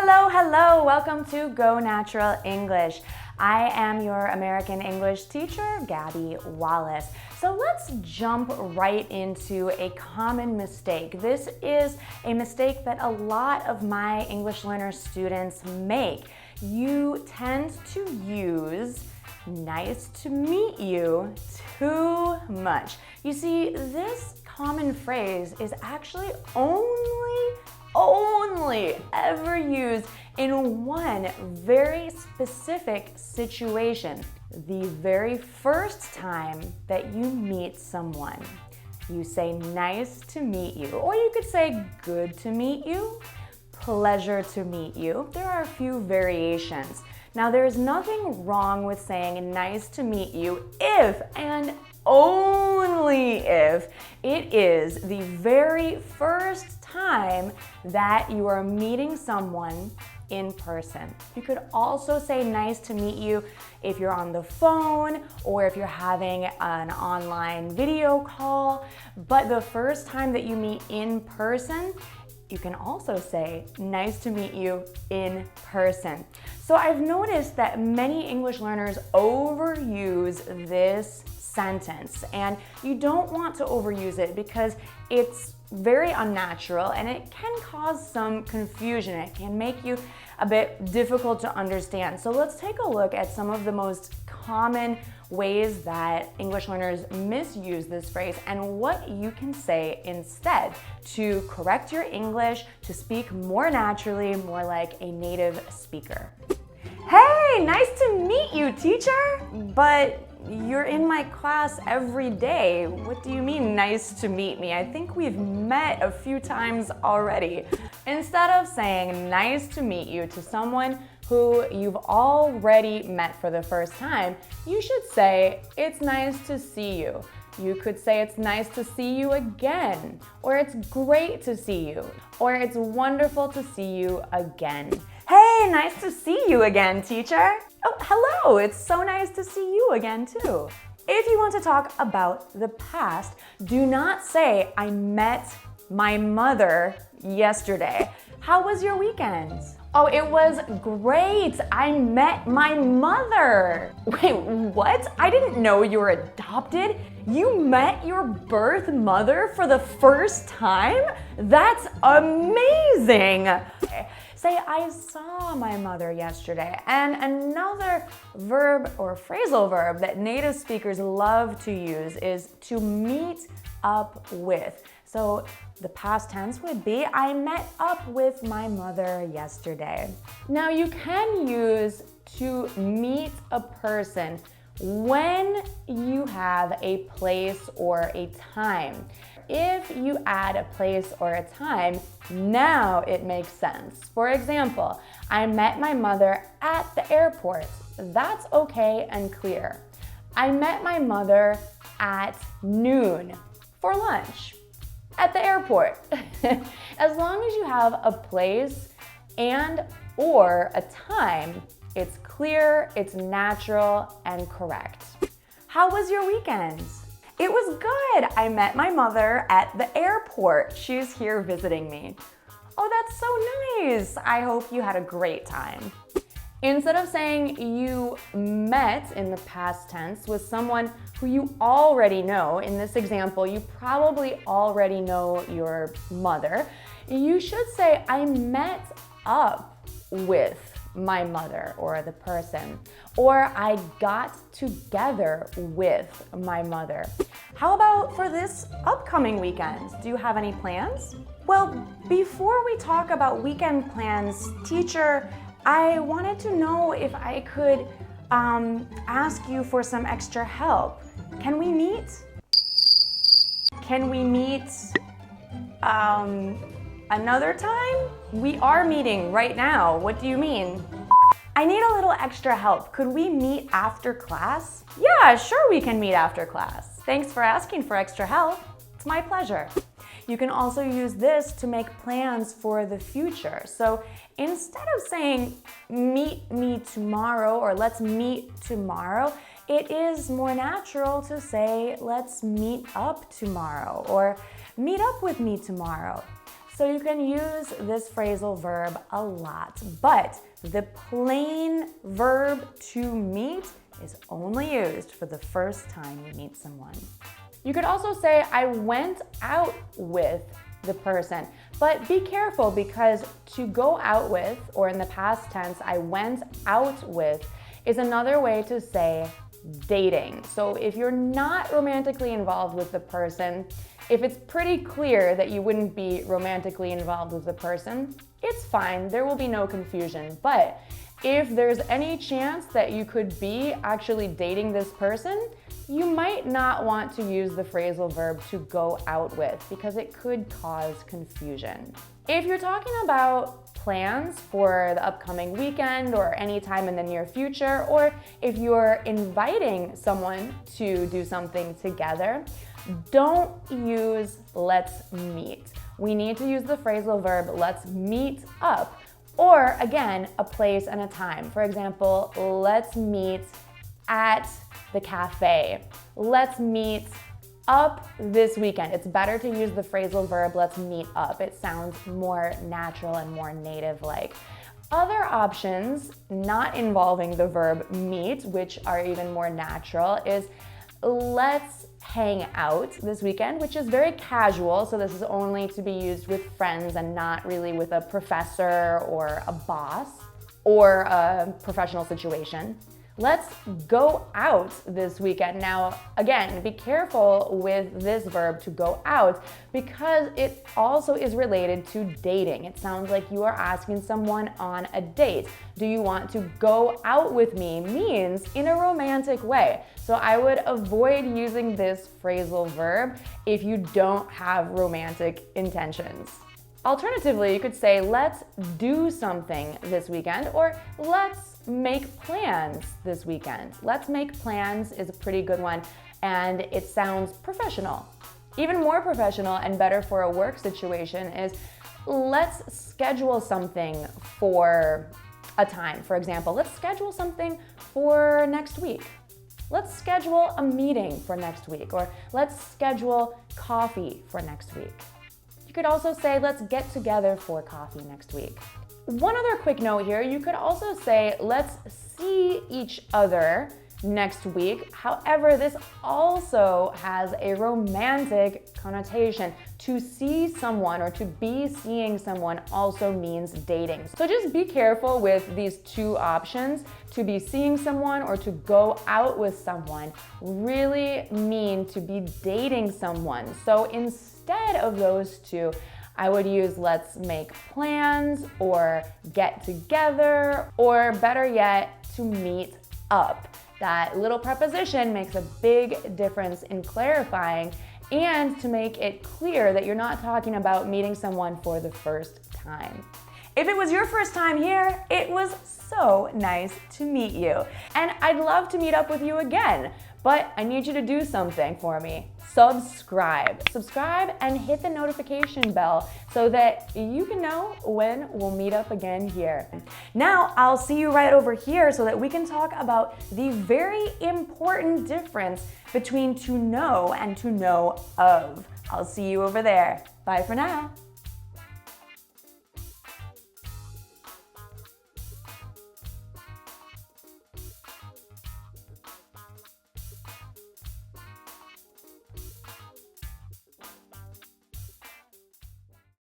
Hello, welcome to Go Natural English. I am your American English teacher, Gabby Wallace. So let's jump right into a common mistake. This is a mistake that a lot of my English learner students make. You tend to use nice to meet you too much. You see, this common phrase is actually only ever used in one very specific situation. The very first time that you meet someone. You say nice to meet you, or you could say good to meet you, pleasure to meet you. There are a few variations. Now, there's nothing wrong with saying nice to meet you if and only if it is the very first time that you are meeting someone in person. You could also say nice to meet you if you're on the phone or if you're having an online video call. But the first time that you meet in person, you can also say nice to meet you in person. So I've noticed that many English learners overuse this sentence, and you don't want to overuse it because it's very unnatural and it can cause some confusion. It can make you a bit difficult to understand. So let's take a look at some of the most common ways that English learners misuse this phrase and what you can say instead to correct your English, to speak more naturally, more like a native speaker. Hey, nice to meet you, teacher! But you're in my class every day. What do you mean, nice to meet me? I think we've met a few times already. Instead of saying nice to meet you to someone who you've already met for the first time, you should say, it's nice to see you. You could say it's nice to see you again, or it's great to see you, or it's wonderful to see you again. Hey, nice to see you again, teacher. Oh, hello, it's so nice to see you again too. If you want to talk about the past, do not say, I met my mother yesterday. How was your weekend? Oh, it was great. I met my mother. Wait, what? I didn't know you were adopted. You met your birth mother for the first time? That's amazing. Say, I saw my mother yesterday. And another verb or phrasal verb that native speakers love to use is to meet up with. So the past tense would be, I met up with my mother yesterday. Now you can use to meet a person when you have a place or a time. If you add a place or a time, now it makes sense. For example, I met my mother at the airport. That's okay and clear. I met my mother at noon for lunch at the airport. As long as you have a place and or a time, it's clear, it's natural, and correct. How was your weekend? It was good. I met my mother at the airport. She's here visiting me. Oh, that's so nice. I hope you had a great time. Instead of saying you met in the past tense with someone who you already know, in this example, you probably already know your mother, you should say, I met up with my mother or the person, or I got together with my mother. How about for this upcoming weekend? Do you have any plans? Well, before we talk about weekend plans, teacher, I wanted to know if I could ask you for some extra help. Can we meet? Can we meet another time? We are meeting right now. What do you mean? I need a little extra help. Could we meet after class? Yeah, sure we can meet after class. Thanks for asking for extra help. It's my pleasure. You can also use this to make plans for the future. So instead of saying, meet me tomorrow or let's meet tomorrow, it is more natural to say, let's meet up tomorrow or meet up with me tomorrow. So you can use this phrasal verb a lot, but the plain verb to meet is only used for the first time you meet someone. You could also say, I went out with the person, but be careful because to go out with, or in the past tense, I went out with, is another way to say dating. So if you're not romantically involved with the person, if it's pretty clear that you wouldn't be romantically involved with the person, it's fine, there will be no confusion. But if there's any chance that you could be actually dating this person, you might not want to use the phrasal verb to go out with because it could cause confusion. If you're talking about plans for the upcoming weekend or any time in the near future, or if you're inviting someone to do something together, don't use let's meet. We need to use the phrasal verb let's meet up, or again, a place and a time. For example, let's meet at the cafe. Let's meet up this weekend. It's better to use the phrasal verb let's meet up. It sounds more natural and more native-like. Other options not involving the verb meet, which are even more natural, is let's hang out this weekend, which is very casual, so this is only to be used with friends and not really with a professor or a boss or a professional situation. Let's go out this weekend. Now, again, be careful with this verb to go out because it also is related to dating. It sounds like you are asking someone on a date. Do you want to go out with me? Means in a romantic way. So I would avoid using this phrasal verb if you don't have romantic intentions. Alternatively, you could say, let's do something this weekend, or let's make plans this weekend. Let's make plans is a pretty good one, and it sounds professional. Even more professional and better for a work situation is let's schedule something for a time. For example, let's schedule something for next week. Let's schedule a meeting for next week, or let's schedule coffee for next week. You could also say, let's get together for coffee next week. One other quick note here, you could also say, let's see each other next week. However, this also has a romantic connotation. To see someone or to be seeing someone also means dating. So just be careful with these two options. To be seeing someone or to go out with someone really mean to be dating someone. So instead of those two, I would use let's make plans or get together, or better yet, to meet up. That little preposition makes a big difference in clarifying and to make it clear that you're not talking about meeting someone for the first time. If it was your first time here, it was so nice to meet you. And I'd love to meet up with you again, but I need you to do something for me. Subscribe and hit the notification bell so that you can know when we'll meet up again here. Now, I'll see you right over here so that we can talk about the very important difference between to know and to know of. I'll see you over there. Bye for now.